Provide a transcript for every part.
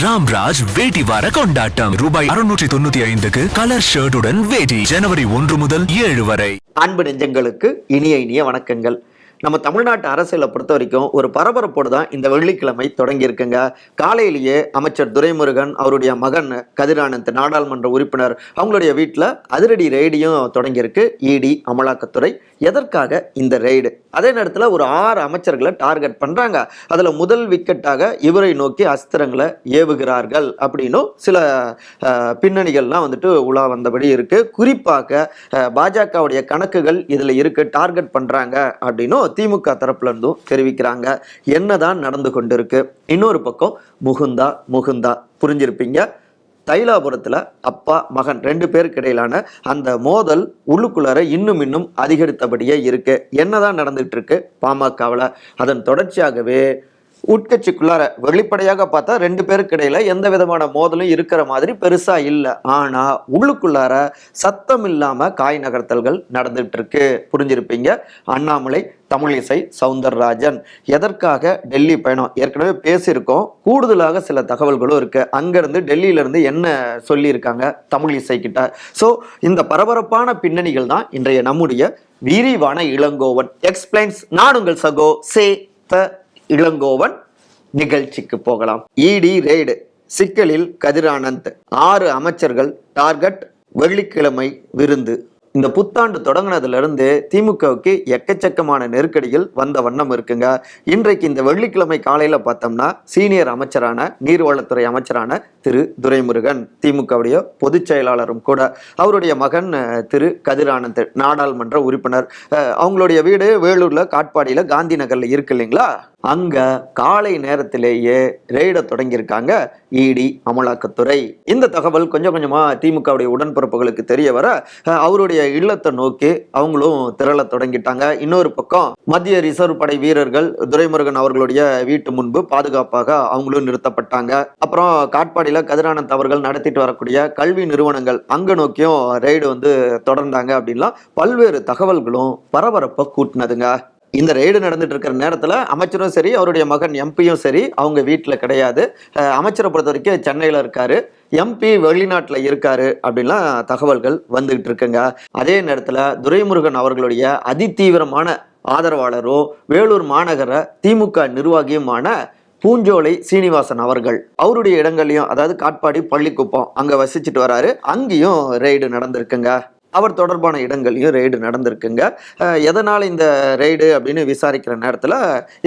ராம்ராஜ் வேட்டி வார கொண்டாட்டம் ரூபாய் 695க்கு கலர் ஷர்ட்டுடன் வேட்டி ஜனவரி 1 முதல் 7 வரை. அன்பு நெஞ்சங்களுக்கு இனிய வணக்கங்கள். நம்ம தமிழ்நாட்டு அரசியலை பொறுத்த வரைக்கும் ஒரு பரபரப்போடு தான் இந்த வெள்ளிக்கிழமை தொடங்கி இருக்குங்க. காலையிலேயே அமைச்சர் துரைமுருகன் அவருடைய மகன் கதிரானந்த் நாடாளுமன்ற உறுப்பினர் அவங்களுடைய வீட்டில் அதிரடி ரெய்டையும் தொடங்கியிருக்கு இடி அமலாக்கத்துறை. எதற்காக இந்த ரெய்டு? அதே நேரத்தில் ஒரு 6 அமைச்சர்களை டார்கெட் பண்ணுறாங்க. அதில் முதல் விக்கெட்டாக இவரை நோக்கி அஸ்திரங்களை ஏவுகிறார்கள் அப்படின்னும் சில பின்னணிகள்லாம் உலா வந்தபடி இருக்கு. குறிப்பாக பாஜகவுடைய கணக்குகள் இதில் இருக்கு, டார்கெட் பண்ணுறாங்க அப்படின்னும் திமுக தரப்புல இருந்தும் தெரிவிக்கிறாங்க. என்னதான் நடந்து கொண்டிருக்கு? இன்னொரு பக்கம் முகுந்தா புரிஞ்சிருப்பீங்க. தைலாபுரத்துல அப்பா மகன் 2 பேருக்கு இடையிலான அந்த மோதல் உள்ளுக்குள்ளார இன்னும் அதிகரித்தபடியே இருக்கு. என்னதான் நடந்துட்டு இருக்கு பாமகவில்? அதன் தொடர்ச்சியாகவே உட்கட்சிக்குள்ளார வெளிப்படையாக பார்த்தா 2 பேருக்கு இடையில எந்த விதமான மோதலும் இருக்கிற மாதிரி பெருசா இல்லை. ஆனா உள்ளுக்குள்ளார சத்தம் இல்லாம காய் நகர்த்தல்கள் நடந்துட்டு இருக்கு. புரிஞ்சிருப்பீங்க. அண்ணாமலை, தமிழிசை சவுந்தரராஜன் எதற்காக டெல்லி பயணம்? ஏற்கனவே பேசியிருக்கோம். கூடுதலாக சில தகவல்களும் இருக்கு. அங்கிருந்து டெல்லியில இருந்து என்ன சொல்லியிருக்காங்க தமிழிசை கிட்ட. ஸோ இந்த பரபரப்பான பின்னணிகள் தான் இன்றைய நம்முடைய விரிவான இளங்கோவன் எக்ஸ்பிளைன்ஸ். நான் உங்கள் சகோ சே த இளங்கோவன். நிகழ்ச்சிக்கு போகலாம். இடி ரெய்டு சிக்கலில் கதிரானந்த், 6 அமைச்சர்கள் டார்கெட், வெள்ளிக்கிழமை விருந்து. இந்த புத்தாண்டு தொடங்கினதுல இருந்து திமுகவுக்கு எக்கச்சக்கமான நெருக்கடிகள் வந்த வண்ணம் இருக்குங்க. இன்றைக்கு இந்த வெள்ளிக்கிழமை காலையில பார்த்தோம்னா சீனியர் அமைச்சரான நீர்வளத்துறை அமைச்சரான திரு துரைமுருகன், திமுகவுடைய பொதுச் செயலாளரும் கூட, அவருடைய மகன் திரு கதிரானந்த் நாடாளுமன்ற உறுப்பினர், அவங்களுடைய வீடு வேலூர்ல காட்பாடியில காந்தி நகர்ல இருக்கு இல்லைங்களா? அங்க காலை நேரத்திலேயே ரெய்டை தொடங்கியிருக்காங்க இடி அமலாக்கத்துறை. இந்த தகவல் கொஞ்சம் கொஞ்சமா திமுகவுடைய உடன்பிறப்புகளுக்கு தெரிய வர அவருடைய இல்லத்தை நோக்கி அவங்களும் திரள தொடங்கிட்டாங்க. இன்னொரு பக்கம் மத்திய ரிசர்வ் படை வீரர்கள் துரைமுருகன் அவர்களுடைய வீட்டு முன்பு பாதுகாப்பாக அவங்களும் நிறுத்தப்பட்டாங்க. அப்புறம் காட்பாடியில கதிரானந்த் அவர்கள் நடத்திட்டு வரக்கூடிய கல்வி நிறுவனங்கள் அங்க நோக்கியும் ரெய்டு தொடர்ந்தாங்க. அப்படின்லாம் பல்வேறு தகவல்களும் பரபரப்பை கூட்டினதுங்க. இந்த ரெய்டு நடந்துட்டு இருக்கிற நேரத்தில் அமைச்சரும் சரி, அவருடைய மகன் எம்பியும் சரி, அவங்க வீட்டில் கிடையாது. அமைச்சரை பொறுத்த வரைக்கும் சென்னையில் இருக்காரு, எம்பி வெளிநாட்டில் இருக்காரு அப்படின்லாம் தகவல்கள் வந்துகிட்டு இருக்குங்க. அதே நேரத்தில் துரைமுருகன் அவர்களுடைய அதிதீவிரமான ஆதரவாளரும் வேலூர் மாநகர திமுக நிர்வாகியுமான பூஞ்சோலை சீனிவாசன் அவர்கள் அவருடைய இடங்கள்லையும், அதாவது காட்பாடி பள்ளிக்குப்பம் அங்கே வசிச்சுட்டு வராரு, அங்கேயும் ரெய்டு நடந்திருக்குங்க. அவர் தொடர்பான இடங்களையும் ரெய்டு நடந்திருக்குங்க. எதனால் இந்த ரெய்டு அப்படின்னு விசாரிக்கிற நேரத்தில்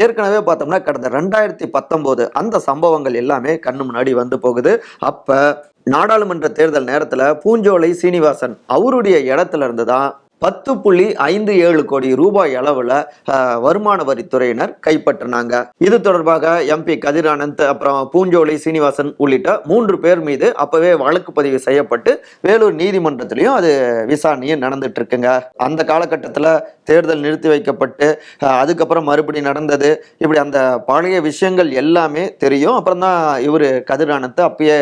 ஏற்கனவே பார்த்தோம்னா கடந்த 2019 அந்த சம்பவங்கள் எல்லாமே கண்ணு முன்னாடி வந்து போகுது. அப்போ நாடாளுமன்ற தேர்தல் நேரத்தில் பூஞ்சோலை சீனிவாசன் அவருடைய இடத்துல இருந்து தான் 10.57 கோடி ரூபாய் அளவில் வருமான வரித்துறையினர் கைப்பற்றினாங்க. இது தொடர்பாக எம்பி கதிரானந்த், அப்புறம் பூஞ்சோலை சீனிவாசன் உள்ளிட்ட 3 பேர் மீது அப்பவே வழக்கு பதிவு செய்யப்பட்டு வேலூர் நீதிமன்றத்திலையும் அது விசாரணையும் நடந்துட்டு இருக்குங்க. அந்த காலகட்டத்தில் தேர்தல் நிறுத்தி வைக்கப்பட்டு அதுக்கப்புறம் மறுபடி நடந்தது, இப்படி அந்த பழைய விஷயங்கள் எல்லாமே தெரியும். அப்புறம் தான் இவர் கதிரானந்த் அப்பயே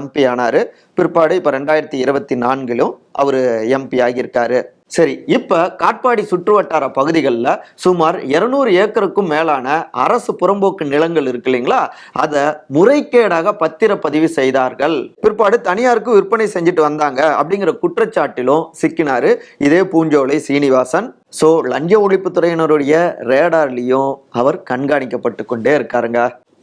எம்பி ஆனாரு. பிற்பாடு இப்போ 2024 அவர் எம்பி ஆகியிருக்காரு. சரி, இப்ப காட்பாடி சுற்றுவட்டார பகுதிகளில் சுமார் 200 ஏக்கருக்கும் மேலான அரசு புறம்போக்கு நிலங்கள் இருக்கு இல்லைங்களா? அதை முறைகேடாக பத்திரப்பதிவு செய்தார்கள். பிற்பாடு தனியாருக்கு விற்பனை செஞ்சுட்டு வந்தாங்க அப்படிங்கிற குற்றச்சாட்டிலும் சிக்கினாரு இதே பூஞ்சோலை சீனிவாசன். ஸோ லஞ்ச ஒழிப்புத்துறையினருடைய ரேடார்லையும் அவர் கண்காணிக்கப்பட்டு கொண்டே இருக்காருங்க.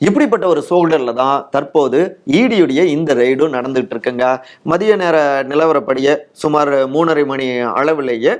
இப்படிப்பட்ட ஒரு சூழல்ல தான் தற்போது இடியுடைய இந்த ரெய்டும் நடந்துட்டு இருக்குங்க. மதிய நேர நிலவரப்படியே சுமார் 3:30 மணி அளவிலேயே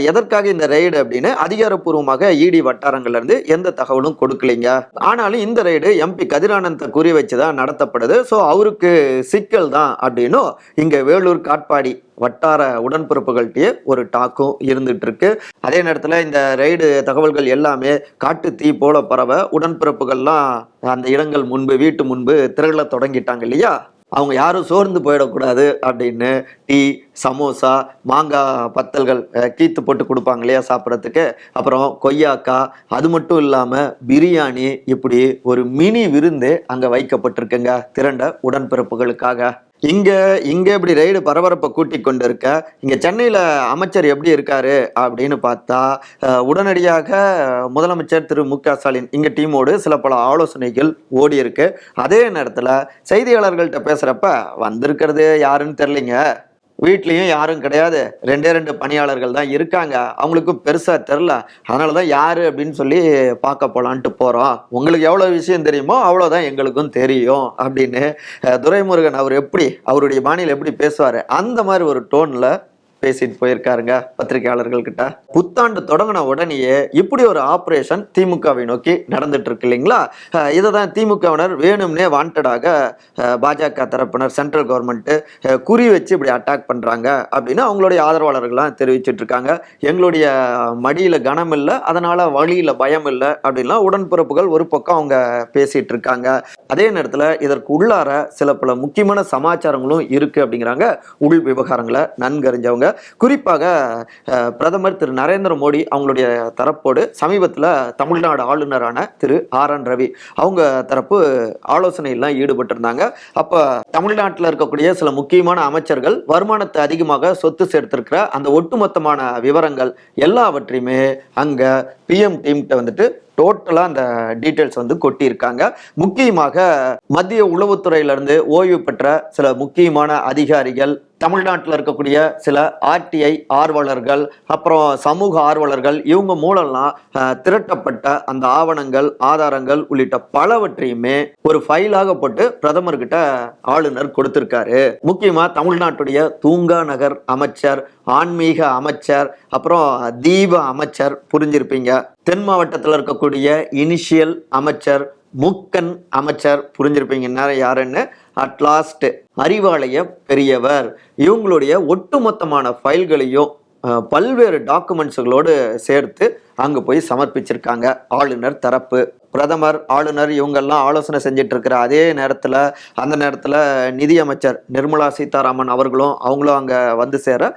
எதற்காக இந்த ரெய்டு அப்படின்னு அதிகாரப்பூர்வமாக இடி வட்டாரங்கள்ல இருந்து எந்த தகவலும் கொடுக்கலைங்க. ஆனாலும் இந்த ரெய்டு எம்பி கதிரானந்தை குறி வச்சுதான் நடத்தப்படுது. ஸோ அவருக்கு சிக்கல் தான் அப்படின்னும் இங்க வேலூர் காட்பாடி வட்டார உடன்பிறப்புகள்கிட்டயே ஒரு டாக்கும் இருந்துட்டு இருக்கு. அதே நேரத்தில் இந்த ரெய்டு தகவல்கள் எல்லாமே காட்டு தீ போல பரவ உடன்பிறப்புகள்லாம் அந்த இடங்கள் முன்பு வீட்டு முன்பு திரள தொடங்கிட்டாங்க இல்லையா? அவங்க யாரும் சோர்ந்து போயிடக்கூடாது அப்படின்னு டீ, சமோசா, மாங்காய் பத்தல்கள் கீத்து போட்டு கொடுப்பாங்க இல்லையா சாப்பிட்றதுக்கு, அப்புறம் கொய்யாக்காய், அது மட்டும் இல்லாமல் பிரியாணி, இப்படி ஒரு மினி விருந்து அங்கே வைக்கப்பட்டிருக்குங்க திரண்ட உடன்பிறப்புகளுக்காக. இங்க இங்க இப்படி ரைடு பரபரப்பை கூட்டி கொண்டு இருக்க, இங்க சென்னையில அமைச்சர் எப்படி இருக்காரு அப்படின்னு பார்த்தா, உடனடியாக முதலமைச்சர் திரு மு.க. ஸ்டாலின் இங்க டீமோடு சில பல ஆலோசனைகள் ஓடி இருக்கு. அதே நேரத்துல செய்தியாளர்கள்ட்ட பேசுறப்ப வந்திருக்கிறது யாருன்னு தெரியலைங்க, வீட்லயும் யாரும் கிடையாது, ரெண்டே ரெண்டு பணியாளர்கள் தான் இருக்காங்க, அவங்களுக்கும் பெருசா தெரில, அதனாலதான் யாரு அப்படின்னு சொல்லி பார்க்க போலான்ட்டு போறோம், உங்களுக்கு எவ்வளவு விஷயம் தெரியுமோ அவ்வளவுதான் எங்களுக்கும் தெரியும் அப்படின்னு துரைமுருகன் அவர் எப்படி அவருடைய பாணியில் எப்படி பேசுவாரு அந்த மாதிரி ஒரு டோன்ல பேசிட்டு போயிருக்காருங்க பத்திரிகையாளர்கள் கிட்ட. புத்தாண்டு தொடங்கின உடனேயே இப்படி ஒரு ஆபரேஷன் திமுகவை நோக்கி நடந்துட்டு இருக்கு இல்லைங்களா. இதை தான் திமுகவினர் வேணும்னே வாண்டடாக பாஜக தரப்பினர் சென்ட்ரல் கவர்மெண்ட் குறி வச்சு இப்படி அட்டாக் பண்றாங்க அப்படின்னு அவங்களுடைய ஆதரவாளர்கள்லாம் தெரிவிச்சிட்டு இருக்காங்க. எங்களுடைய மடியில கனம் இல்லை, அதனால வழியில பயம் இல்லை அப்படின்லாம் உடன்பிறப்புகள் ஒரு பக்கம் அவங்க பேசிட்டு இருக்காங்க. அதே நேரத்தில் இதற்கு உள்ளார சில பல முக்கியமான சமாச்சாரங்களும் இருக்கு அப்படிங்கிறாங்க உள் விவகாரங்களை நன்கறிஞ்சவங்க. குறிப்பாக பிரதமர் திரு நரேந்திர மோடி அவங்களுடைய தரப்போடு சமீபத்தில் தமிழ்நாடு ஆளுநரான திரு ஆர்.என். ரவி அவங்க தரப்பு ஆலோசனையெல்லாம் ஈடுபட்டிருந்தாங்க. அப்போ தமிழ்நாட்டில் இருக்கக்கூடிய சில முக்கியமான அமைச்சர்கள் வருமானத்தை அதிகமாக சொத்து சேர்த்திருக்கிற அந்த ஒட்டுமொத்தமான விவரங்கள் எல்லாவற்றையுமே அங்க பிஎம் டீம்கிட்ட வந்துட்டு டோட்டலா அந்த டீட்டெயில்ஸ் வந்து கொட்டியிருக்காங்க. முக்கியமாக மத்திய உளவுத்துறையிலிருந்து ஓய்வு பெற்ற சில முக்கியமான அதிகாரிகள், தமிழ்நாட்டில் இருக்கக்கூடிய சில ஆர்டிஐ ஆர்வலர்கள், அப்புறம் சமூக ஆர்வலர்கள், இவங்க மூலம்லாம் திரட்டப்பட்ட அந்த ஆவணங்கள், ஆதாரங்கள் உள்ளிட்ட பலவற்றையுமே ஒரு ஃபைலாக போட்டு பிரதமர்கிட்ட ஆளுநர் கொடுத்திருக்காரு. முக்கியமா தமிழ்நாட்டுடைய தூங்கா நகர் அமைச்சர், ஆன்மீக அமைச்சர், அப்புறம் தீப அமைச்சர் புரிஞ்சிருப்பீங்க, தென் மாவட்டத்தில் இருக்கக்கூடிய இனிஷியல் அமைச்சர், முக்கன் அமைச்சர் புரிஞ்சிருப்பீங்க யாருன்னு, அட்லாஸ்ட் அறிவாலய பெரியவர், இவங்களுடைய ஒட்டுமொத்தமான ஃபைல்களையும் பல்வேறு டாக்குமெண்ட்ஸுகளோடு சேர்த்து அங்கே போய் சமர்ப்பிச்சிருக்காங்க ஆளுநர் தரப்பு. பிரதமர், ஆளுநர் இவங்கெல்லாம் ஆலோசனை செஞ்சிட்டு இருக்கிற அதே நேரத்தில் அந்த நேரத்தில் நிதியமைச்சர் நிர்மலா சீதாராமன் அவங்களும் அங்கே வந்து சேர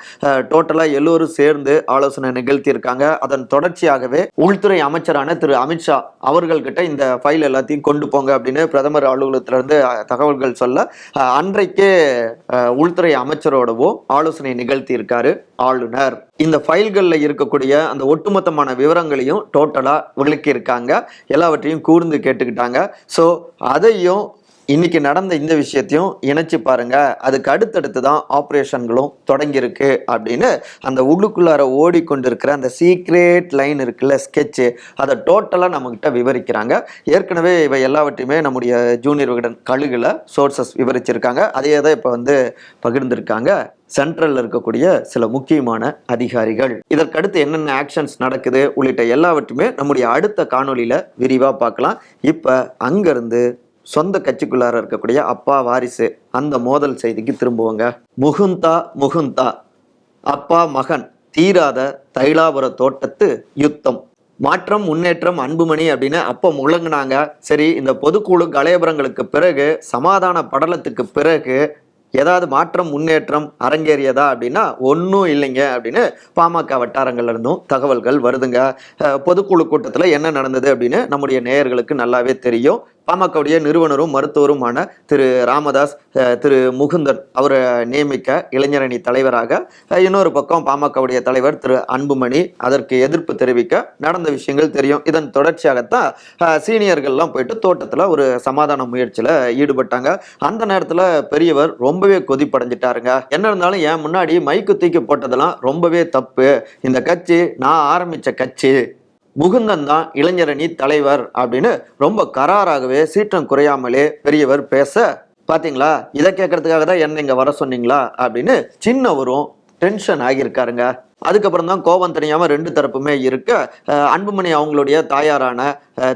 டோட்டலாக எல்லோரும் சேர்ந்து ஆலோசனை நிகழ்த்தியிருக்காங்க. அதன் தொடர்ச்சியாகவே உள்துறை அமைச்சரான திரு அமித்ஷா அவர்கள்கிட்ட இந்த ஃபைல் எல்லாத்தையும் கொண்டு போங்க அப்படின்னு பிரதமர் அலுவலகத்திலிருந்து தகவல்கள் சொல்ல அன்றைக்கே உள்துறை அமைச்சரோடவும் ஆலோசனை நிகழ்த்தி இருக்காரு ஆளுநர். இந்த ஃபைல்களில் இருக்கக்கூடிய அந்த ஒட்டுமொத்தமான விவரங்களையும் டோட்டலா விளக்கி இருக்காங்க, எல்லாவற்றையும் கூர்ந்து கேட்டுக்கிட்டாங்க. ஸோ அதையும் இன்னைக்கு நடந்த இந்த விஷயத்தையும் இணைச்சு பாருங்க, அதுக்கு அடுத்தடுத்து தான் ஆப்ரேஷன்களும் தொடங்கியிருக்கு அப்படின்னு அந்த உள்ளுக்குள்ளார ஓடிக்கொண்டிருக்கிற அந்த சீக்ரெட் லைன் இருக்குல்ல, ஸ்கெட்சு, அதை டோட்டலாக நம்மகிட்ட விவரிக்கிறாங்க. ஏற்கனவே இவை எல்லாவற்றையுமே நம்முடைய ஜூனியர் விகடன் கழுகுல சோர்சஸ் விவரிச்சிருக்காங்க. அதையே தான் இப்போ வந்து பகிர்ந்திருக்காங்க சென்ட்ரல்ல இருக்கக்கூடிய சில முக்கியமான அதிகாரிகள். இதற்கடுத்து என்னென்ன ஆக்ஷன்ஸ் நடக்குது உள்ளிட்ட எல்லாவற்றுமே நம்முடைய அடுத்த காணொலியில விரிவா பார்க்கலாம். இப்ப அங்கிருந்து சொந்த கட்சிக்குள்ளார இருக்கக்கூடிய அப்பா வாரிசு அந்த மோதல் செய்திக்கு திரும்புவாங்க. முகுந்தா அப்பா மகன் தீராத தைலாபுர தோட்டத்து யுத்தம், மாற்றம் முன்னேற்றம் அன்புமணி அப்படின்னு அப்ப முழங்கினாங்க. சரி, இந்த பொதுக்குழு கலையபுரங்களுக்கு பிறகு, சமாதான படலத்துக்கு பிறகு ஏதாவது மாற்றம் முன்னேற்றம் அரங்கேறியதா அப்படின்னா ஒன்றும் இல்லைங்க அப்படின்னு பாமக வட்டாரங்கள்ல இருந்தும் தகவல்கள் வருதுங்க. பொதுக்குழு கூட்டத்தில் என்ன நடந்தது அப்படின்னு நம்முடைய நேயர்களுக்கு நல்லாவே தெரியும். பாமகவுடைய நிறுவனரும் மருத்துவருமான திரு ராமதாஸ் திரு முகுந்தன் அவரை நியமிக்க இளைஞரணி தலைவராக, இன்னொரு பக்கம் பாமகவுடைய தலைவர் திரு அன்புமணி அதற்கு எதிர்ப்பு தெரிவிக்க நடந்த விஷயங்கள் தெரியும். இதன் தொடர்ச்சியாகத்தான் சீனியர்கள்லாம் போயிட்டு தோட்டத்தில் ஒரு சமாதான முயற்சியில் ஈடுபட்டாங்க. அந்த நேரத்தில் பெரியவர் ரொம்பவே கொதிப்படைஞ்சிட்டாருங்க. என்ன இருந்தாலும் என் முன்னாடி மைக்கு தூக்கி போட்டதெல்லாம் ரொம்பவே தப்பு, இந்த கட்சி நான் ஆரம்பித்த கட்சி, முகுந்தன் தான் இளைஞரணி தலைவர் அப்படின்னு ரொம்ப கராராகவே சீற்றம் குறையாமலே பெரியவர் பேச, பாத்தீங்களா இதை கேட்கறதுக்காக தான் என்ன இங்க வர சொன்னீங்களா அப்படின்னு சின்னவரும் டென்ஷன் ஆகியிருக்காருங்க. அதுக்கப்புறம் தான் கோபம் தெரியாம ரெண்டு தரப்புமே இருக்க, அன்புமணி அவங்களுடைய தாயாரான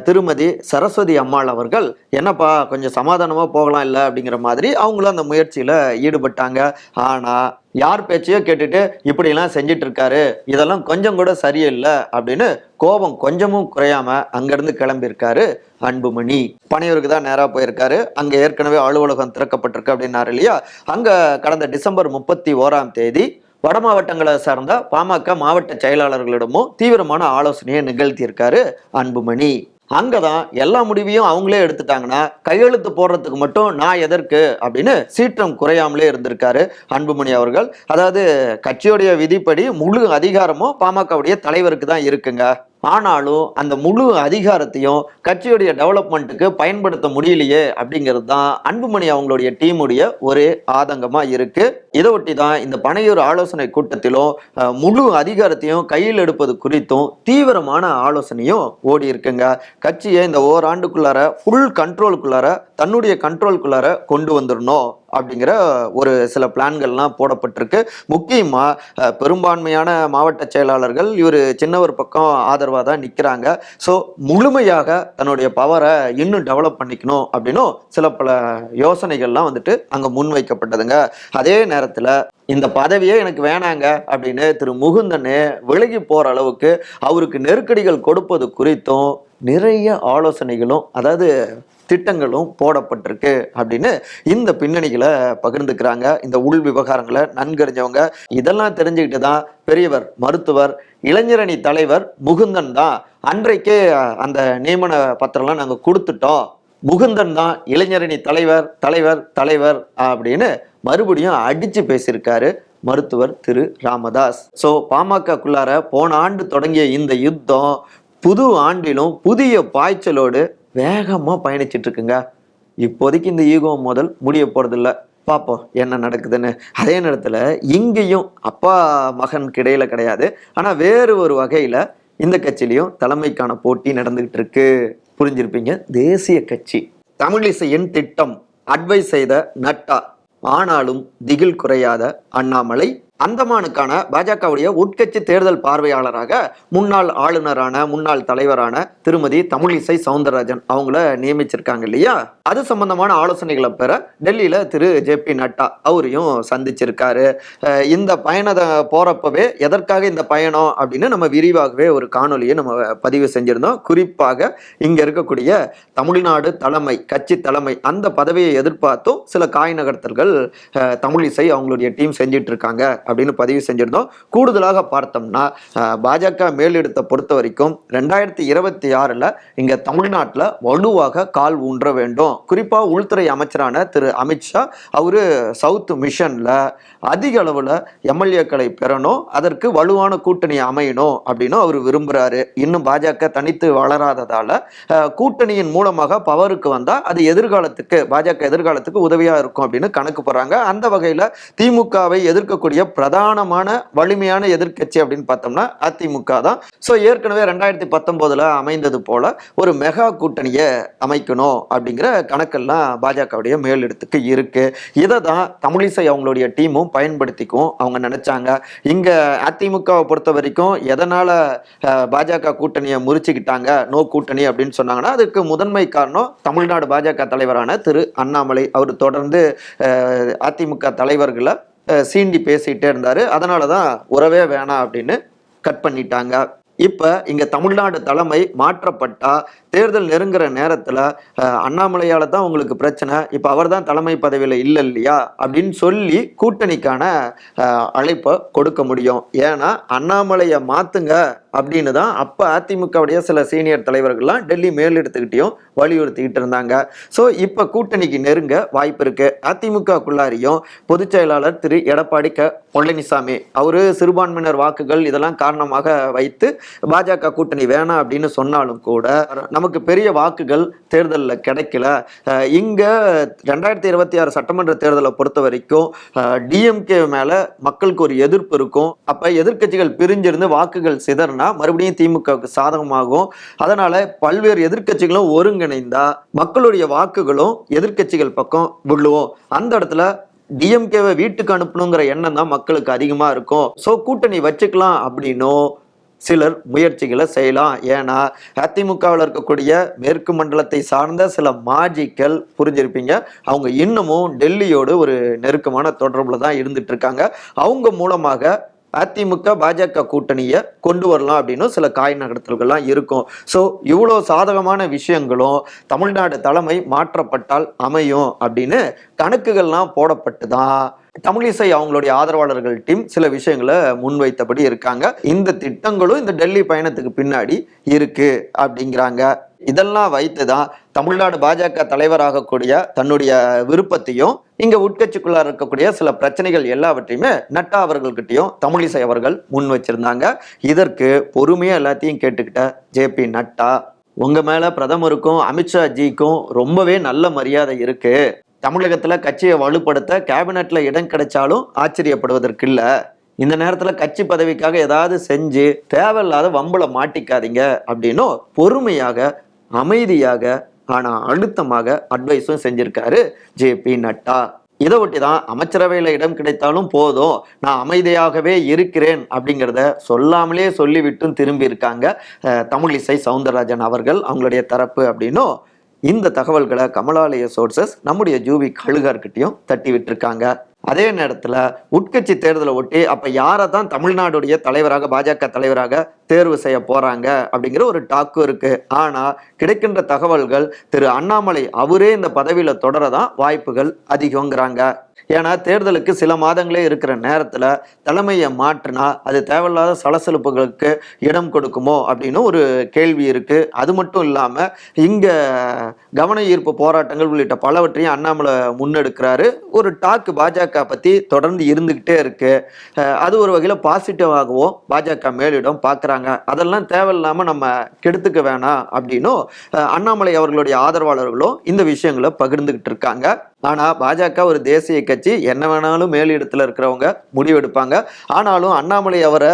திருமதி சரஸ்வதி அம்மாள் அவர்கள் என்னப்பா கொஞ்சம் சமாதானமா போகலாம் இல்லை அப்படிங்கிற மாதிரி அவங்களும் அந்த முயற்சியில ஈடுபட்டாங்க. ஆனா யார் பேச்சையோ கேட்டுட்டு இப்படிலாம் செஞ்சிட்டு இருக்காரு, இதெல்லாம் கொஞ்சம் கூட சரியில்லை அப்படின்னு கோபம் கொஞ்சமும் குறையாம அங்கிருந்து கிளம்பியிருக்காரு அன்புமணி. பனையூருக்கு தான் நேராக போயிருக்காரு. அங்க ஏற்கனவே அலுவலகம் திறக்கப்பட்டிருக்கு அப்படின்னாரு இல்லையா. அங்க கடந்த டிசம்பர் 31 வட மாவட்டங்களை சார்ந்த பாமக மாவட்ட செயலாளர்களிடமும் தீவிரமான ஆலோசனையை நிகழ்த்தியிருக்காரு அன்புமணி. அங்கதான் எல்லா முடிவையும் அவங்களே எடுத்துட்டாங்கன்னா கையெழுத்து போடுறதுக்கு மட்டும் நான் எதற்கு அப்படின்னு சீற்றம் குறையாமலே இருந்திருக்காரு அன்புமணி அவர்கள். அதாவது கட்சியுடைய விதிப்படி முழு அதிகாரமும் பாமகவுடைய தலைவருக்கு தான் இருக்குங்க. ஆனாலும் அந்த முழு அதிகாரத்தையும் கட்சியுடைய டெவலப்மெண்ட்டுக்கு பயன்படுத்த முடியலையே அப்படிங்கிறது தான் அன்புமணி அவங்களுடைய டீமுடைய ஒரு ஆதங்கமா இருக்கு. இதை ஒட்டி தான் இந்த பனையூர் ஆலோசனை கூட்டத்திலும் முழு அதிகாரத்தையும் கையில் எடுப்பது குறித்தும் தீவிரமான ஆலோசனையும் ஓடி இருக்குங்க. கட்சியை இந்த ஓராண்டுக்குள்ளார ஃபுல் கண்ட்ரோலுக்குள்ளார தன்னுடைய கண்ட்ரோலுக்குள்ளார கொண்டு வந்துடணும் அப்படிங்கிற ஒரு சில பிளான்கள்லாம் போடப்பட்டிருக்கு. முக்கியமா பெரும்பான்மையான மாவட்ட செயலாளர்கள் இவர் சின்னவர் பக்கம் ஆதரவாக தான் நிற்கிறாங்க. ஸோ முழுமையாக தன்னுடைய பவரை இன்னும் டெவலப் பண்ணிக்கணும் அப்படின்னும் சில பல யோசனைகள்லாம் வந்துட்டு அங்கே முன்வைக்கப்பட்டதுங்க. அதே நேரத்தில் இந்த பதவியே எனக்கு வேணாங்க அப்படின்னு திரு முகுந்தனே விலகி போற அளவுக்கு அவருக்கு நெருக்கடிகள் கொடுப்பது குறித்தும் நிறைய ஆலோசனைகளும் அதாவது திட்டங்களும் போடப்பட்டிருக்கு அப்படின்னு இந்த பின்னணிகளை பகிர்ந்துக்கிறாங்க. இந்த உள் விவகாரங்களை நன்கறிஞ்சவங்க. இதெல்லாம் தெரிஞ்சுக்கிட்டு தான் பெரியவர் மருத்துவர் இளைஞரணி தலைவர் முகுந்தன் தான் அன்றைக்கே அந்த நியமன பத்திரம்லாம் நாங்கள் கொடுத்துட்டோம், முகுந்தன் தான் இளைஞரணி தலைவர் தலைவர் தலைவர் அப்படின்னு மறுபடியும் அடிச்சு பேசியிருக்காரு மருத்துவர் திரு ராமதாஸ். ஸோ பாமகக்குள்ளார போன ஆண்டு தொடங்கிய இந்த யுத்தம் புது ஆண்டிலும் புதிய பாய்ச்சலோடு வேகமாக பயணிச்சிட்டு இருக்குங்க. இப்போதைக்கு இந்த ஈகோ மோதல் முடிய போறதில்ல, பார்ப்போம் என்ன நடக்குதுன்னு. அதே நேரத்தில் இங்கேயும் அப்பா மகனுக்கு இடையில கிடையாது, ஆனால் வேறு ஒரு வகையில் இந்த கட்சியிலையும் தலைமைக்கான போட்டி நடந்துகிட்டு இருக்கு. புரிஞ்சிருப்பீங்க. தேசிய கட்சி தமிழிசையின் திட்டம் அட்வைஸ் செய்த நட்டா, ஆனாலும் திகில் குறையாத அண்ணாமலை, அந்தமானுக்கான பாஜகவுடைய உட்கட்சி தேர்தல் பார்வையாளராக முன்னாள் ஆளுநரான முன்னாள் தலைவரான திருமதி தமிழிசை சவுந்தரராஜன் அவங்கள நியமிச்சிருக்காங்க இல்லையா. அது சம்பந்தமான ஆலோசனைகளை பெற டெல்லியில திரு ஜே.பி. நட்டா அவரையும் சந்திச்சிருக்காரு. இந்த பயணத்தை போறப்பவே எதற்காக இந்த பயணம் அப்படின்னு நம்ம விரிவாகவே ஒரு காணொலியை நம்ம பதிவு செஞ்சிருந்தோம். குறிப்பாக இங்க இருக்கக்கூடிய தமிழ்நாடு தலைமை கட்சி தலைமை அந்த பதவியை எதிர்பார்த்தும் சில காய் நகர்த்தல்கள் தமிழிசை அவங்களுடைய டீம் செஞ்சிட்டு இருக்காங்க அப்படின்னு பதிவு செஞ்சிருந்தோம். கூடுதலாக பார்த்தோம்னா பாஜக மேலிடத்தை பொறுத்த வரைக்கும் 2026 இங்க தமிழ்நாட்டில் வலுவாக கால் ஊன்ற வேண்டும். குறிப்பா உள்துறை அமைச்சரான திரு அமித்ஷா அவரு சவுத் மிஷன்ல அதிக அளவுல எம்எல்ஏக்களை பெறணும், அதற்கு வலுவான கூட்டணி அமையணும் அப்படின்னு அவர் விரும்புறாரு. இன்னும் பாஜக தனித்து வளராததால கூட்டணியின் மூலமாக பவருக்கு வந்தா அது எதிர்காலத்துக்கு பாஜக எதிர்காலத்துக்கு உதவியா இருக்கும் அப்படின்னு கணக்கு போடுறாங்க. அந்த வகையில திமுகவை எதிர்க்கக்கூடிய பிரதானமான வலிமையான எதிர்க்கட்சி அப்படின்னு பார்த்தோம்னா அதிமுக தான். ஸோ ஏற்கனவே 2019 அமைந்தது போல ஒரு மெகா கூட்டணியை அமைக்கணும் அப்படிங்கிற கணக்கெல்லாம் பாஜகவுடைய மேலிடத்துக்கு இருக்கு. இதை தான் தமிழிசை அவங்களுடைய டீமும் பயன்படுத்திக்கும் அவங்க நினைச்சாங்க. இங்க அதிமுகவை பொறுத்த வரைக்கும் எதனால பாஜக கூட்டணியை முறிச்சுக்கிட்டாங்க, நோ கூட்டணி அப்படின்னு சொன்னாங்கன்னா அதுக்கு முதன்மை காரணம் தமிழ்நாடு பாஜக தலைவரான திரு அண்ணாமலை. அவர் தொடர்ந்து அதிமுக தலைவர்களை சீண்டி பேசிட்டே இருந்தாரு. அதனாலதான் உறவே வேணாம் அப்படின்னு கட் பண்ணிட்டாங்க. இப்ப இங்க தமிழ்நாடு தலைமை மாற்றப்பட்டா தேர்தல் நெருங்குற நேரத்துல அண்ணாமலையால தான் உங்களுக்கு பிரச்சனை, இப்ப அவர் தான் தலைமை பதவியில இல்லை இல்லையா அப்படின்னு சொல்லி கூட்டணிக்கான அழைப்பை கொடுக்க முடியும். ஏன்னா அண்ணாமலையை மாத்துங்க அப்படின்னு தான் அப்ப அதிமுகவுடைய சில சீனியர் தலைவர்கள்லாம் டெல்லி மேலிடத்துக்கிட்டையும் வலியுறுத்திக்கிட்டு இருந்தாங்க. ஸோ இப்ப கூட்டணிக்கு நெருங்க வாய்ப்பு இருக்கு. அதிமுகக்குள்ளாரியும் பொதுச் செயலாளர் திரு எடப்பாடி பழனிசாமி அவரு சிறுபான்மையினர் வாக்குகள் இதெல்லாம் காரணமாக வைத்து பாஜக கூட்டணி வேணாம் அப்படின்னு சொன்னாலும் கூட நமக்கு பெரிய வாக்குகள் தேர்தலில் கிடைக்கல. இங்க 2026 சட்டமன்ற தேர்தலை பொறுத்த வரைக்கும் டிஎம்கே மேல மக்களுக்கு ஒரு எதிர்ப்பு இருக்கும். அப்ப எதிர்கட்சிகள் பிரிஞ்சிருந்து வாக்குகள் சிதறினா மறுபடியும் திமுகவுக்கு சாதகமாகும். அதனால பல்வேறு எதிர்கட்சிகளும் ஒருங்கிணைந்தா மக்களுடைய வாக்குகளும் எதிர்கட்சிகள் பக்கம் விழுவோம். அந்த இடத்துல டிஎம்கேவை வீட்டுக்கு அனுப்பணுங்கிற எண்ணம் தான் மக்களுக்கு அதிகமா இருக்கும். ஸோ கூட்டணி வச்சுக்கலாம் அப்படின்னும் சிலர் முயற்சிகளை செய்யலாம். ஏன்னா அதிமுகவில் இருக்கக்கூடிய மேற்கு மண்டலத்தை சார்ந்த சில மாஜிக்கள் புரிஞ்சிருப்பீங்க, அவங்க இன்னமும் டெல்லியோடு ஒரு நெருக்கமான தொடர்புல தான் இருந்துட்டு இருக்காங்க. அவங்க மூலமாக அதிமுக பாஜக கூட்டணியை கொண்டு வரலாம் அப்படின்னு சில காய் நகர்த்தல்கள்லாம் இருக்கும். ஸோ இவ்வளோ சாதகமான விஷயங்களும் தமிழ்நாடு தலைமை மாற்றப்பட்டால் அமையும் அப்படின்னு கணக்குகள்லாம் போடப்பட்டு தான் தமிழிசை அவங்களுடைய ஆதரவாளர்கள் டீம் சில விஷயங்களை முன்வைத்தபடி இருக்காங்க. இந்த திட்டங்களும் இந்த டெல்லி பயணத்துக்கு பின்னாடி இருக்கு அப்படிங்கிறாங்க. இதெல்லாம் வைத்துதான் தமிழ்நாடு பாஜக தலைவராகக்கூடிய தன்னுடைய விருப்பத்தையும் இங்க உட்கட்சிக்குள்ள இருக்கக்கூடிய சில பிரச்சனைகள் எல்லாவற்றையுமே நட்டா அவர்கள்கிட்டயும் தமிழிசை அவர்கள் முன் வச்சிருந்தாங்க. இதற்கு பொறுமையா எல்லாத்தையும் கேட்டுக்கிட்ட ஜே.பி. நட்டா, உங்க மேல பிரதமருக்கும் அமித்ஷா ஜிக்கும் ரொம்பவே நல்ல மரியாதை இருக்கு. தமிழகத்துல கட்சியை வலுப்படுத்த கேபினெட்ல இடம் கிடைச்சாலும் ஆச்சரியப்படுவதற்கு இல்ல. இந்த நேரத்துல கட்சி பதவிக்காக ஏதாவது செஞ்சு தேவையில்லாத வம்புல மாட்டிக்காதீங்க அப்படின்னும் பொறுமையாக அமைதியாக ஆனா அழுத்தமாக அட்வைஸும் செஞ்சிருக்காரு ஜே.பி. நட்டா. இதை ஒட்டி தான் அமைச்சரவையில இடம் கிடைத்தாலும் போதும், நான் அமைதியாகவே இருக்கிறேன் அப்படிங்கிறத சொல்லாமலே சொல்லிவிட்டும் திரும்பி இருக்காங்க தமிழிசை சவுந்தரராஜன் அவர்கள் அவங்களுடைய தரப்பு அப்படின்னும் இந்த தகவல்களை கமலாலய சோர்சஸ் நம்முடைய ஜூவி கழுகார்கிட்டையும் தட்டி விட்டுருக்காங்க. அதே நேரத்துல உட்கட்சி தேர்தலை ஒட்டி அப்ப யாரை தான் தமிழ்நாடுடைய தலைவராக பாஜக தலைவராக தேர்வு செய்ய போறாங்க அப்படிங்கிற ஒரு டாக்கும் இருக்கு. ஆனா கிடைக்கின்ற தகவல்கள் திரு அண்ணாமலை அவரே இந்த பதவியில தொடரதான் வாய்ப்புகள் அதிகங்கிறாங்க. ஏன்னா தேர்தலுக்கு சில மாதங்களே இருக்கிற நேரத்துல தலைமையை மாற்றினா அது தேவையில்லாத சலசலப்புகளுக்கு இடம் கொடுக்குமோ அப்படின்னு ஒரு கேள்வி இருக்கு. அது மட்டும் இல்லாம இங்க கவன ஈர்ப்பு போராட்டங்கள் உள்ளிட்ட பலவற்றையும் அண்ணாமலை முன்னெடுக்கிறாரு. ஒரு டாக்கு பாஜக பத்தி தொடர்ந்து இருந்துகிட்டே இருக்கு. அது ஒரு வகையில பாசிட்டிவாகவும் பாஜக மேலிடம் பாக்குறாங்க. அதெல்லாம் தேவையில்லாம நம்ம கெடுத்துக்க வேணாம் அப்படின்னும் அண்ணாமலை அவர்களுடைய ஆதரவாளர்களும் இந்த விஷயங்களை பகிர்ந்துகிட்டு இருக்காங்க. ஆனா பாஜக ஒரு தேசிய கட்சி, என்ன வேணாலும் மேலிடத்துல இருக்கிறவங்க முடிவெடுப்பாங்க. ஆனாலும் அண்ணாமலை அவரை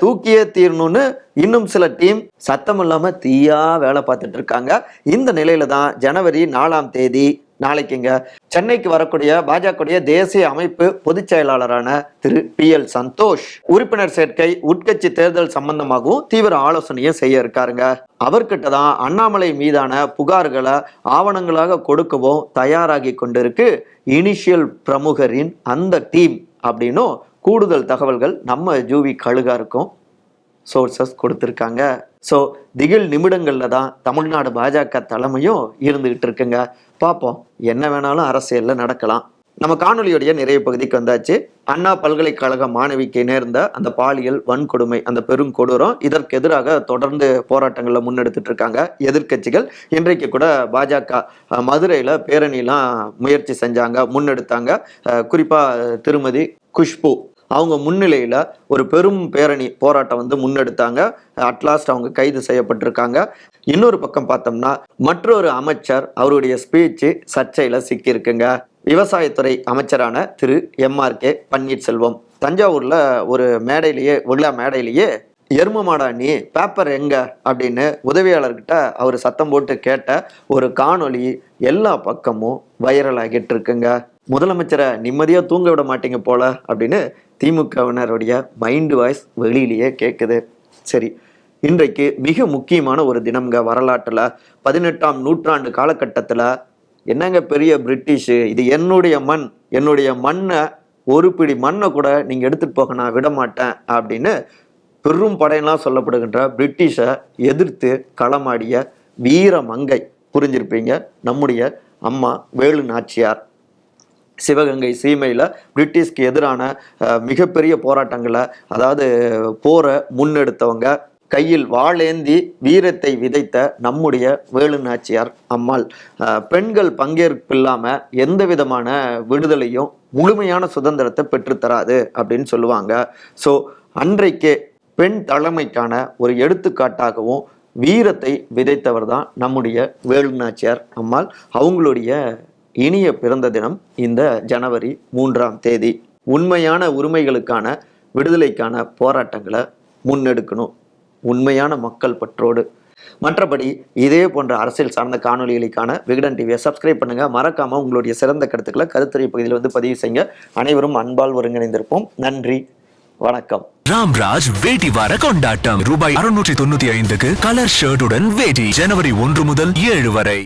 தூக்கியே தீரணும்னு இன்னும் சில டீம் சத்தம் இல்லாம தீயா வேலை பார்த்துட்டு இருக்காங்க. இந்த நிலையில தான் ஜனவரி 4ஆம் தேதி நாளைக்குங்க சென்னைக்கு வரக்கூடிய பாஜக தேசிய அமைப்பு பொதுச் செயலாளரான திரு PL சந்தோஷ் உறுப்பினர் சேர்க்கை உட்கட்சி தேர்தல் சம்பந்தமாகவும் தீவிர ஆலோசனையை செய்ய இருக்காருங்க. அவர்கிட்ட தான் அண்ணாமலை மீதான புகார்களை ஆவணங்களாக கொடுக்கவும் தயாராகி கொண்டிருக்கு இனிஷியல் பிரமுகரின் அந்த டீம் அப்படின்னும் கூடுதல் தகவல்கள் நம்ம ஜூவி கழுகாருக்கும் சோர்சஸ் கொடுத்துருக்காங்க. ஸோ திகில் நிமிடங்கள்ல தான் தமிழ்நாடு பாஜக தலைமையும் இருந்துகிட்டு இருக்குங்க. பார்ப்போம், என்ன வேணாலும் அரசியல்ல நடக்கலாம். நம்ம காணொலியுடைய நிறைய பகுதிக்கு வந்தாச்சு. அண்ணா பல்கலைக்கழக மாணவிக்கு நேர்ந்த அந்த பாலியல் வன்கொடுமை, அந்த பெரும் கொடூரம், இதற்கு எதிராக தொடர்ந்து போராட்டங்களை முன்னெடுத்துட்டு இருக்காங்க எதிர்கட்சிகள். இன்றைக்கு கூட பாஜக மதுரையில பேரணிலாம் முயற்சி செஞ்சாங்க, முன்னெடுத்தாங்க. குறிப்பா திருமதி குஷ்பு அவங்க முன்னிலையில ஒரு பெரும் பேரணி போராட்டம் வந்து முன்னெடுத்தாங்க. அட்லாஸ்ட் அவங்க கைது செய்யப்பட்டிருக்காங்க. இன்னொரு பக்கம் பார்த்தோம்னா மற்றொரு அமைச்சர் அவருடைய ஸ்பீச் சர்ச்சையில சிக்கியிருக்குங்க. விவசாயத்துறை அமைச்சரான திரு MRK பன்னீர்செல்வம் தஞ்சாவூர்ல ஒரு விழா மேடையிலேயே எரும மாடா நீ பேப்பர் எங்க அப்படின்னு உதவியாளர்கிட்ட அவர் சத்தம் போட்டு கேட்ட ஒரு காணொளி எல்லா பக்கமும் வைரல் ஆகிட்டு இருக்குங்க. முதலமைச்சரை நிம்மதியா தூங்க விட மாட்டீங்க போல அப்படின்னு திமுகவினருடைய மைண்ட் வாய்ஸ் வெளியிலேயே கேட்குது. சரி, இன்றைக்கு மிக முக்கியமான ஒரு தினம்ங்க வரலாற்றுல. 18ஆம் நூற்றாண்டு காலகட்டத்துல என்னங்க பெரிய பிரிட்டிஷு, இது என்னுடைய மண், என்னுடைய மண்ணை ஒரு பிடி மண்ணை கூட நீங்க எடுத்துட்டு போக நான் விட மாட்டேன் அப்படின்னு பெரும் படையெல்லாம் சொல்லப்படுகின்ற பிரிட்டிஷை எதிர்த்து களமாடிய வீர மங்கை புரிஞ்சிருப்பீங்க நம்முடைய அம்மா வேலு நாச்சியார். சிவகங்கை சீமையில பிரிட்டிஷ்க்கு எதிரான மிகப்பெரிய போராட்டங்களை, அதாவது போரை முன்னெடுத்தவங்க, கையில் வாளேந்தி வீரத்தை விதைத்த நம்முடைய வேலு நாச்சியார் அம்மாள். பெண்கள் பங்கேற்பு இல்லாம எந்த விதமான விடுதலையும் முழுமையான சுதந்திரத்தை பெற்றுத்தராது அப்படின்னு சொல்லுவாங்க. ஸோ அன்றைக்கே பெண் தலைமைக்கான ஒரு எடுத்துக்காட்டாகவும் வீரத்தை விதைத்தவர் தான் நம்முடைய வேலு நாச்சியார் அம்மாள். அவங்களுடைய இனிய பிறந்த தினம் இந்த ஜனவரி 3ஆம் தேதி. உண்மையான உரிமைகளுக்கான விடுதலைக்கான போராட்டங்களை முன்னெடுக்கணும் உண்மையான மக்கள் பற்றோடு. மற்றபடி இதே போன்ற அரசியல் சார்ந்த காணொலிகளுக்கான விகடன் டிவியை சப்ஸ்கிரைப் பண்ணுங்க. மறக்காம உங்களுடைய சிறந்த கருத்துக்களை கருத்துரை பகுதியில் வந்து பதிவு செய்யுங்க. அனைவரும் அன்பால் ஒருங்கிணைந்திருப்போம். நன்றி, வணக்கம். ராம்ராஜ் வேட்டி வார கொண்டாட்டம் ரூபாய் 695க்கு கலர் ஷர்ட்டுடன் வேட்டி ஜனவரி 1 முதல் 7 வரை.